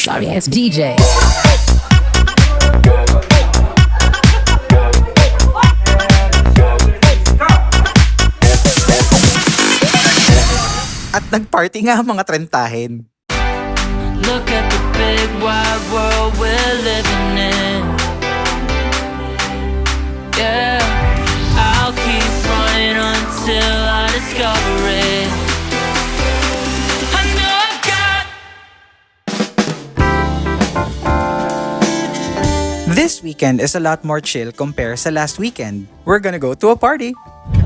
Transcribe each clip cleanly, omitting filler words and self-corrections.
Sorry ass DJ. At nagparty nga ang mga trentahin. Look at the big wide world we're living in. Yeah, I'll keep running until I discover it. I know I got. This weekend is a lot more chill compared sa last weekend. We're gonna go to a party.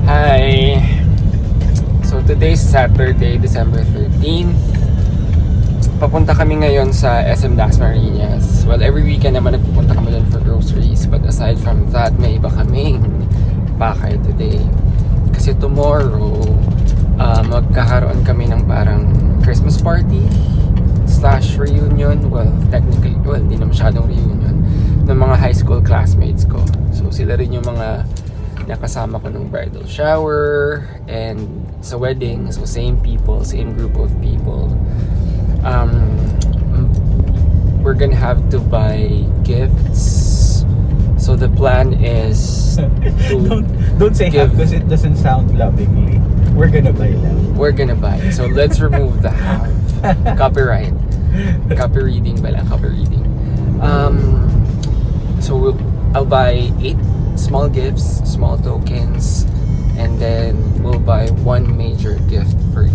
Hi! So today's Saturday, December 13. Papunta kami ngayon sa SM Dasmariñas. Well, every weekend naman nagpupunta kami doon for groceries. But aside from that, may iba kaming pakay today. Kasi tomorrow, magkakaroon kami ng parang Christmas party / reunion. Well, technically, hindi na masyadong reunion ng mga high school classmates ko. So sila rin yung mga nakasama ko nung bridal shower and sa wedding. So same people, same group of people. We're gonna have to buy gifts. So the plan is to Don't say give- half because it doesn't sound lovingly. We're gonna buy them. we're gonna buy. So let's remove the half. Copyright. Copy reading pala, copy reading. So I'll buy 8 small gifts, small tokens, and then we'll buy 1 major gift for each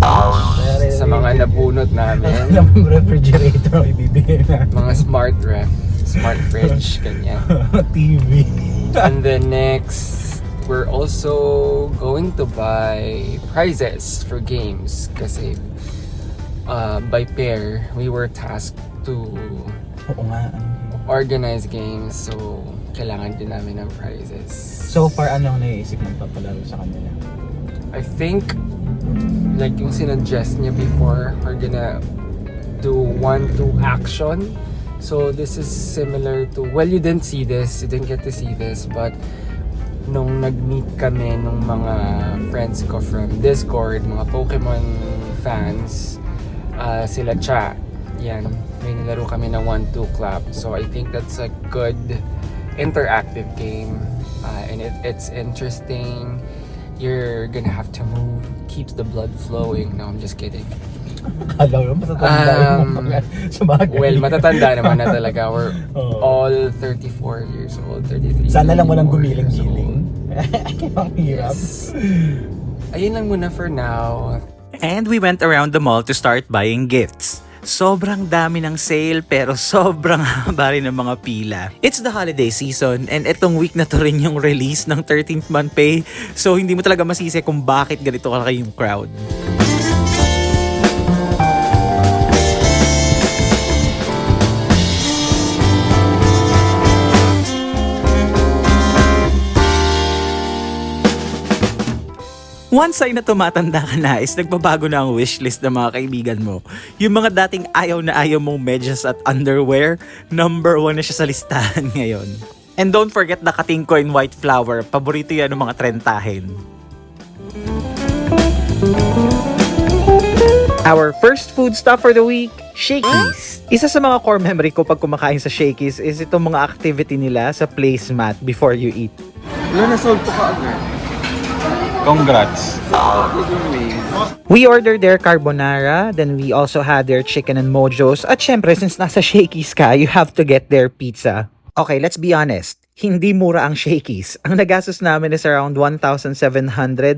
sa mga nabunot namin. Yung refrigerator ang ibibigay na. Mga smart ref, smart fridge, ganyan. TV. And then next, we're also going to buy prizes for games kasi by pair, we were tasked to Oo nga. organize games, so kailangan din namin ng prizes. So far, ano ang naiisip mong papalaro sa kanila? I think, like yung sinuggest niya before, we're gonna do 1-2 action. So this is similar to, well, you didn't see this, you didn't get to see this, but nung nag-meet kami nung mga friends ko from Discord, mga Pokemon fans, sila Cha, yan, may nilaro kami na 1-2 clap. So I think that's a good interactive game, and it's interesting. You're gonna have to move, keeps the blood flowing. No, I'm just kidding. Kala mo, matatanda mo sa bagay. Well, matatanda naman na talaga. We're Oo. all 34 years old, 33 Sana lang walang years gumiling-giling. Ang hirap. Yes. Ayun lang muna for now. And we went around the mall to start buying gifts. Sobrang dami ng sale pero sobrang haba rin ng mga pila. It's the holiday season and itong week na to rin yung release ng 13th month pay. So hindi mo talaga masisi kung bakit ganito kalaki yung crowd. One sign na tumatanda ka na is nagbabago na ang wishlist ng mga kaibigan mo. Yung mga dating ayaw na ayaw mong medyas at underwear, number 1 na siya sa listahan ngayon. And don't forget the Katingko in white flower, paborito yan ng mga trentahin. Our first food stop for the week, Shakey's. Isa sa mga core memory ko pag kumakain sa Shakey's is itong mga activity nila sa placemat before you eat. Wala na sold po ka agad. Congrats. We ordered their carbonara, then we also had their chicken and mojos. At syempre, since nasa Shakey's ka, you have to get their pizza. Okay, let's be honest. Hindi mura ang Shakey's. Ang nagastos namin is around 1,700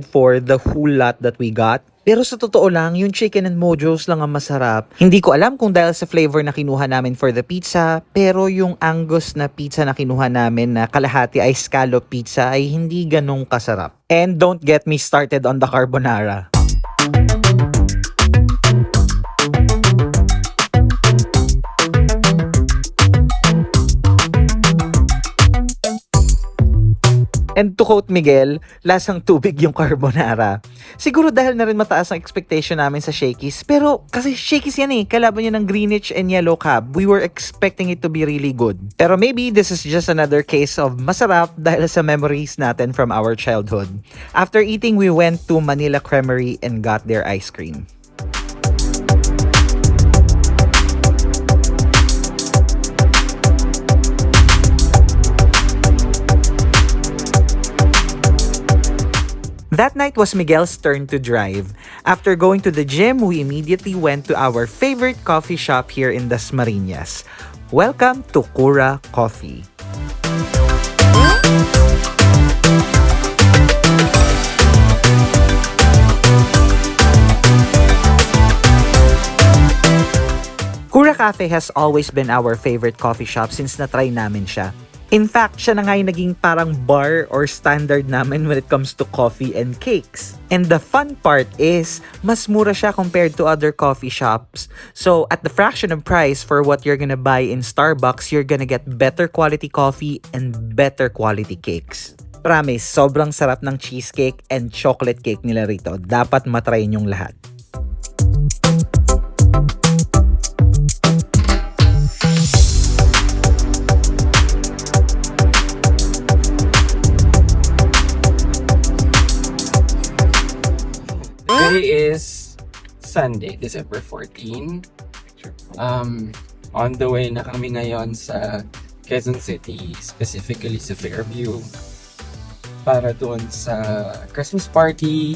for the whole lot that we got. Pero sa totoo lang, yung chicken and mojos lang ang masarap. Hindi ko alam kung dahil sa flavor na kinuha namin for the pizza, pero yung Angus na pizza na kinuha namin na kalahati ay scallop pizza ay hindi ganong kasarap. And don't get me started on the carbonara. And to quote Miguel, lasang tubig yung carbonara. Siguro dahil na rin mataas ang expectation namin sa Shakey's. Pero kasi Shakey's yan eh, kalaban niya ng Greenwich and Yellow Cab. We were expecting it to be really good. Pero maybe this is just another case of masarap dahil sa memories natin from our childhood. After eating, we went to Manila Creamery and got their ice cream. That night was Miguel's turn to drive. After going to the gym, we immediately went to our favorite coffee shop here in Dasmariñas. Welcome to Kura Coffee. Kura Cafe has always been our favorite coffee shop since na-try namin siya. In fact, siya na nga yung naging parang bar or standard namin when it comes to coffee and cakes. And the fun part is, mas mura siya compared to other coffee shops. So, at the fraction of price for what you're gonna buy in Starbucks, you're gonna get better quality coffee and better quality cakes. Promise, sobrang sarap ng cheesecake and chocolate cake nila rito. Dapat matry yung lahat. Today is Sunday, December 14. On the way na kami ngayon sa Quezon City, specifically sa Fairview, para doon sa Christmas party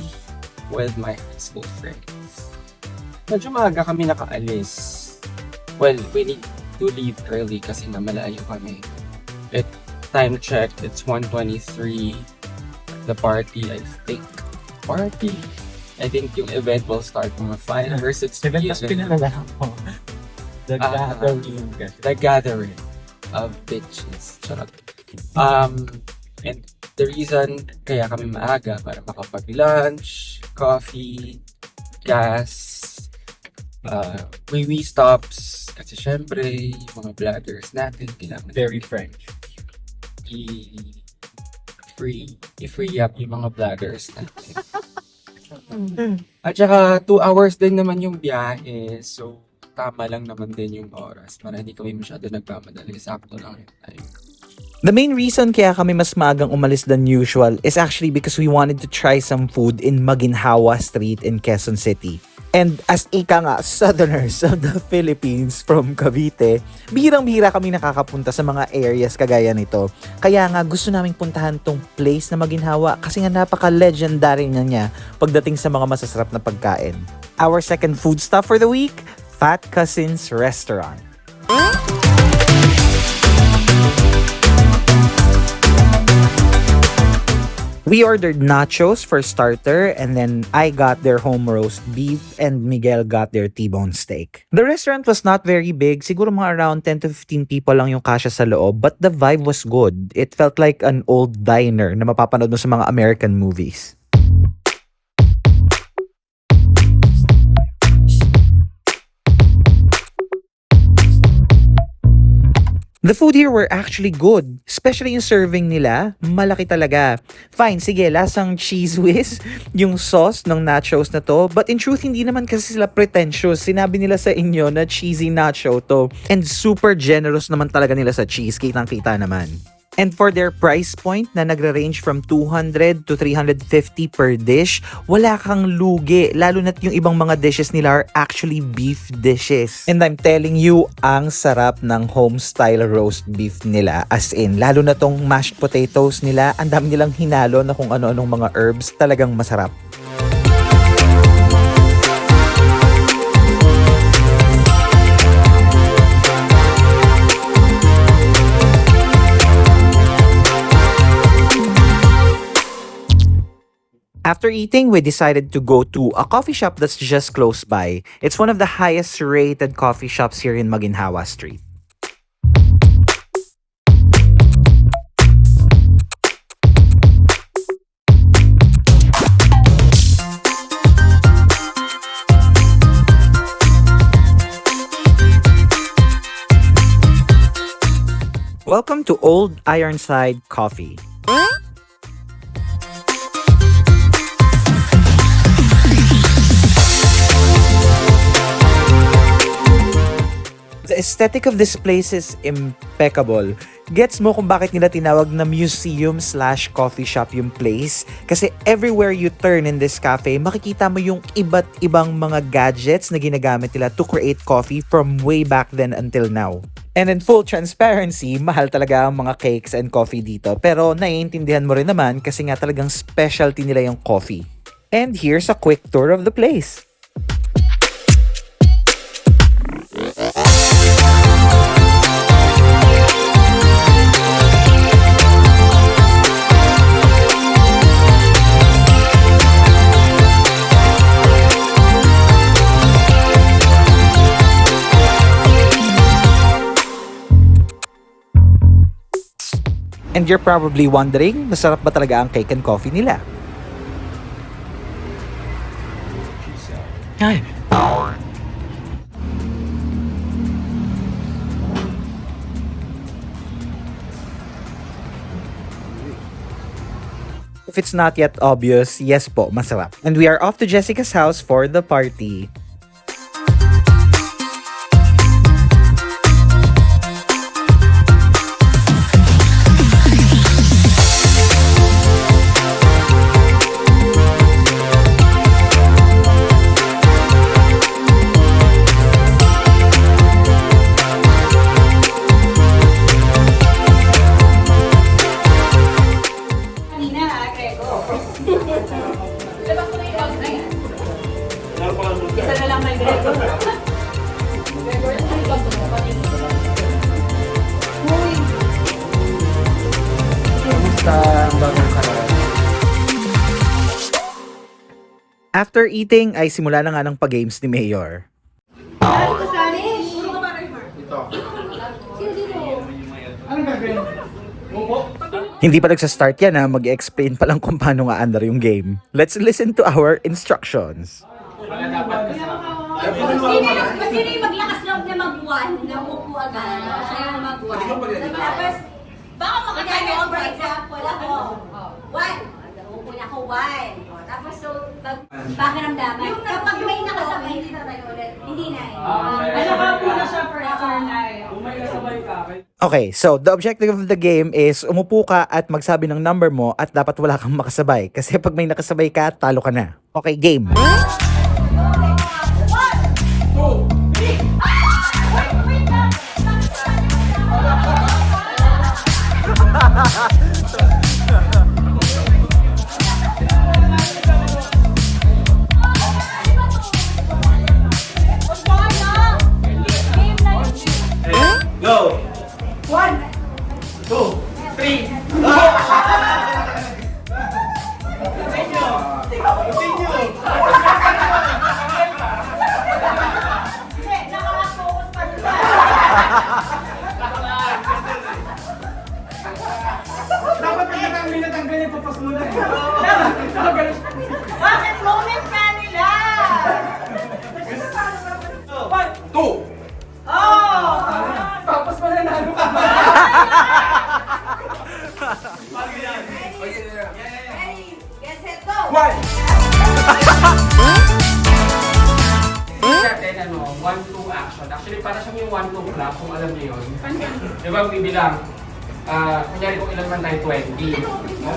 with my high school friends. Medyo maaga kami nakaalis. Well, we need to leave early kasi na malayo kami. Time check, it's 1:23. The party, I think yung event will start mga 5 or 6 p.m. Tapos pinalala ko. The gathering of bitches. Charot. And the reason kaya kami maaga para makapag-lunch, coffee, gas, wee stops. Kasi syempre, yung mga bladders natin, kailangan Very French. i-free up yung mga bladders natin. At saka 2 hours din naman yung biyahe, so tama lang naman din yung oras para hindi kami masyado nagmamadali. Sakto lang yung time. The main reason kaya kami mas maagang umalis than usual is actually because we wanted to try some food in Maginhawa Street in Quezon City. And as ika nga, Southerners of the Philippines from Cavite, bihirang-bihira kami nakakapunta sa mga areas kagaya nito. Kaya nga gusto naming puntahan tong place na Maginhawa kasi nga napaka-legendary niya pagdating sa mga masasarap na pagkain. Our second food stop for the week, Fat Cousins Restaurant. We ordered nachos for starter, and then I got their home roast beef and Miguel got their T-bone steak. The restaurant was not very big, siguro mga around 10 to 15 people lang yung kasya sa loob, but the vibe was good. It felt like an old diner na mapapanood mo sa mga American movies. The food here were actually good. Especially yung serving nila, malaki talaga. Fine, sige, lasang cheese whiz, yung sauce ng nachos na to. But in truth, hindi naman kasi sila pretentious. Sinabi nila sa inyo na cheesy nacho to. And super generous naman talaga nila sa cheese. Kitang-kita naman. And for their price point na nagre-range from 200 to 350 per dish, wala kang lugi. Lalo na't yung ibang mga dishes nila are actually beef dishes. And I'm telling you, ang sarap ng home-style roast beef nila. As in, lalo na tong mashed potatoes nila, ang dami nilang hinalo na kung ano-anong mga herbs, talagang masarap. After eating, we decided to go to a coffee shop that's just close by. It's one of the highest rated coffee shops here in Maginhawa Street. Welcome to Old Ironside Coffee. The aesthetic of this place is impeccable. Gets mo kung bakit nila tinawag na museum/coffee shop yung place? Kasi everywhere you turn in this cafe, makikita mo yung iba't ibang mga gadgets na ginagamit nila to create coffee from way back then until now. And in full transparency, mahal talaga ang mga cakes and coffee dito. Pero naiintindihan mo rin naman kasi nga talagang specialty nila yung coffee. And here's a quick tour of the place. And you're probably wondering, masarap ba talaga ang cake and coffee nila? Ay. If it's not yet obvious, yes po, masarap. And we are off to Jessica's house for the party. Isa na lang kay Gregor. Gregor, ano ba ito? Uy! Kamusta ang bagong karaan? After eating, ay simula na nga ng pag-games ni Mayor. Ano ka sa amin? Puro ka ba, Raymar? Sino dito? Anong gagawin? Hindi pa nagsa-start yan ha, mag-explain pa lang kung paano nga andar yung game. Let's listen to our instructions. Sino yung maglakas loob na mag-1, na upo agad, siya yung mag-1. Tapos, baka makatayo ako, for example, ako. 1. Upo na ako, 1. Tapos, so, pakiramdaman. Kapag may nakasabay, hindi na tayo ulit. Hindi na eh. Ano ka po na siya for turn na eh. Okay, so the objective of the game is umupo ka at magsabi ng number mo at dapat wala kang makasabay. Kasi pag may nakasabay ka, talo ka na. Okay, game. Go! 1. 2! 3! Hindi, nakaka-focus pa rin ba? Dapat minatanggal yung papas mo na. Bakit moment ka nila? 2! Oh! Tapos mananalo ka. Ready, get set, go! 1! Natin, 1-2 action. Actually, para siyang yung 1-2 clap, kung alam niyo yun. Di ba, bibilang, kunyari kung ilan man tayo, 20.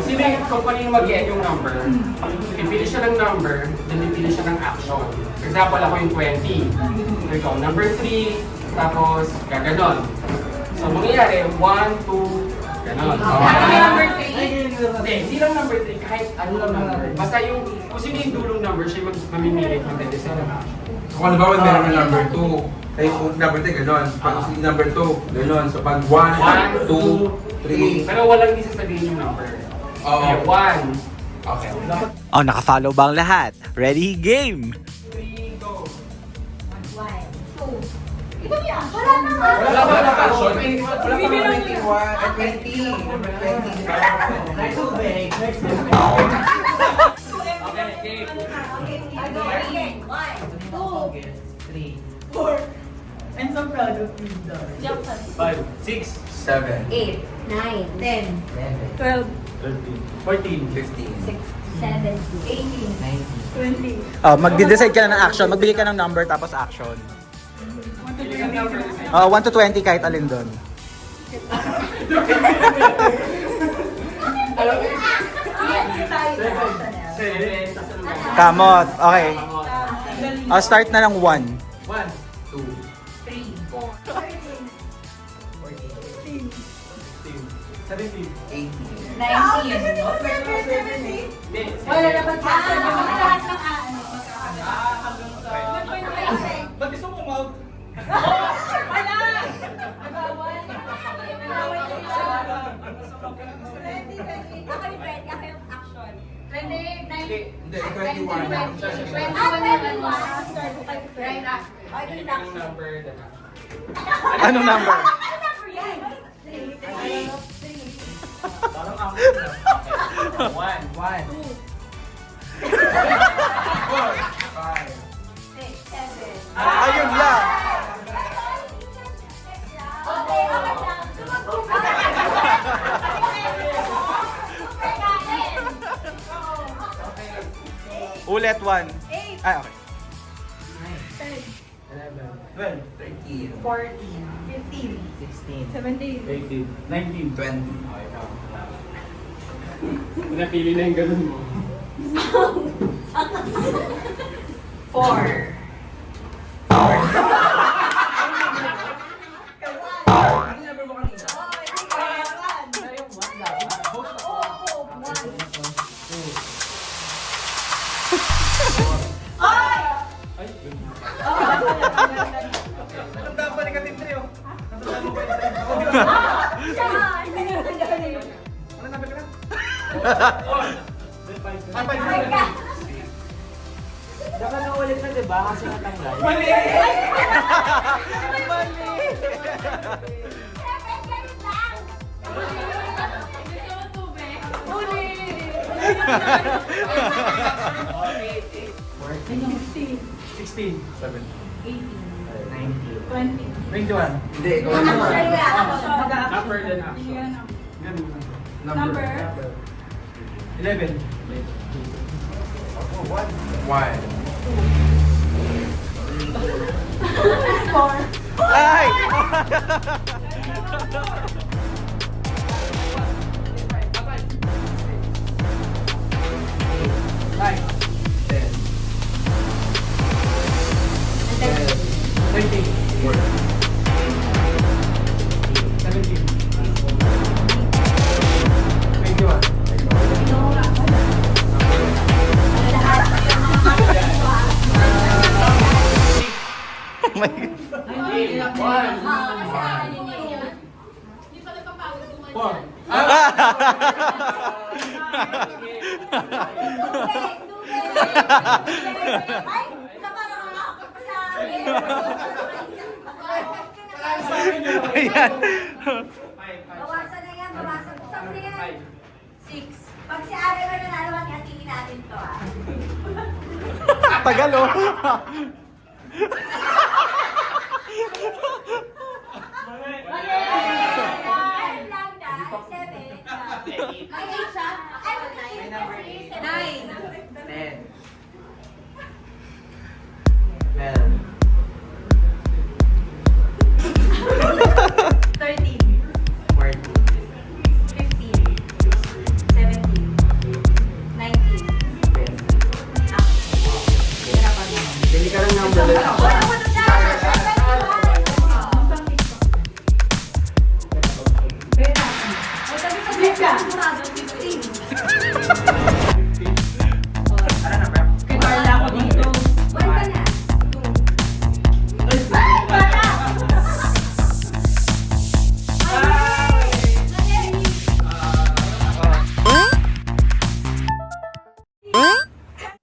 Sino yung kung kanino mag-end yung number, pipili siya ng number, then pipili siya ng action. For example, ako yung 20. So, ikaw, number 3, tapos gaganon. So, mangyayari, 1, 2, ganon. Number 3. Hindi lang number 3, kahit ano lang number. Basta yung, kung sino yung dulong number, siya yung mamimilit mag-decide ng action. Kung ano ba, meron ng number 2. Ay, kung number 3, gano'n. Pag number 2, gano'n. So, pag 1, 2, 3. Pero walang isa sabihin yung number. Oo. Okay, 1. Okay. Oh, nakafollow ba ang lahat? Ready, game! 3, go. 1, 2. Ito niya. Wala na nga. Wala ba na action? Wala pa 21 at 20. Number 20. Okay, game. Okay, 1, 2, I'm so proud of you, Dad. 5, 6, 7, 8, 9, 10, 12, 14, 15. 17, 18, 20. Magde-decide ka na ng action. Magbili ka ng number tapos action. 1 to 20 kahit alin doon. Kamot. Okay. Start na ng 1. 1, 2, 3, 4, Wala dapat sa akin. Lahat ng Ba't gusto mo mag... Ready. Ako yung ready. Ako yung action. Hindi, 21. Anong number? Parang ako. One. Ayun lang. Ulit 1. Ay, okay. 13. 16. 18, 19. 20. Napili na yung ganun mo. 4. Ano number mo kanina? Ang dapat negative 3 oh. Natandaan mo ba yung ano number ka na? Dapat na ulit na, diba? Kasi natanggal. Mali! Hindi, ikaw ang Upper than action. number. 11. 1. Ay! Ay, naparang ako pa sa akin. Ayan. Bawasan na yan, bawasan. Saan na yan? 6. Pag si Ari ba nanalo, hati-hatiin natin to ah. Tagal oh. Ay, lang na. 7. May 8 siya. Ay, may 9. 10. 13. 14. 15. 17. 19. Pili ka ng number.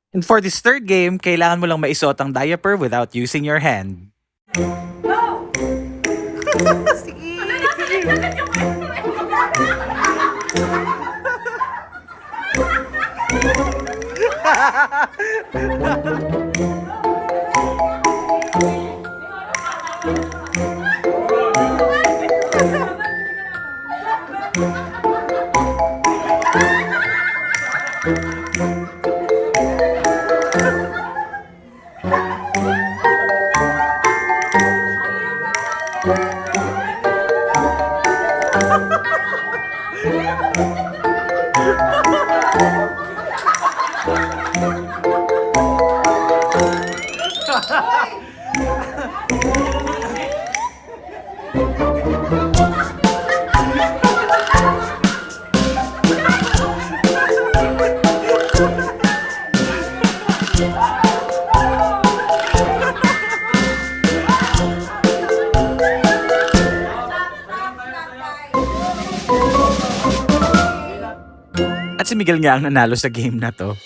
And for this third game, kailangan mo lang maisuot ang diaper without using your hand. At si Miguel nga ang nanalo sa game na to.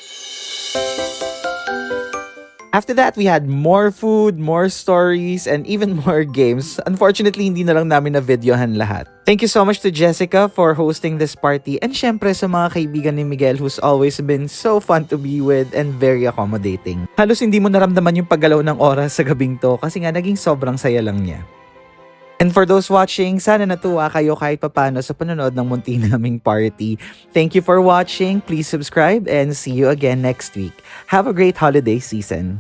After that, we had more food, more stories, and even more games. Unfortunately, hindi na lang namin na-videohan lahat. Thank you so much to Jessica for hosting this party, and syempre sa mga kaibigan ni Miguel who's always been so fun to be with and very accommodating. Halos hindi mo naramdaman yung paggalaw ng oras sa gabing to kasi nga naging sobrang saya lang niya. And for those watching, sana natuwa kayo kahit papano sa panonood ng munti naming party. Thank you for watching. Please subscribe and see you again next week. Have a great holiday season.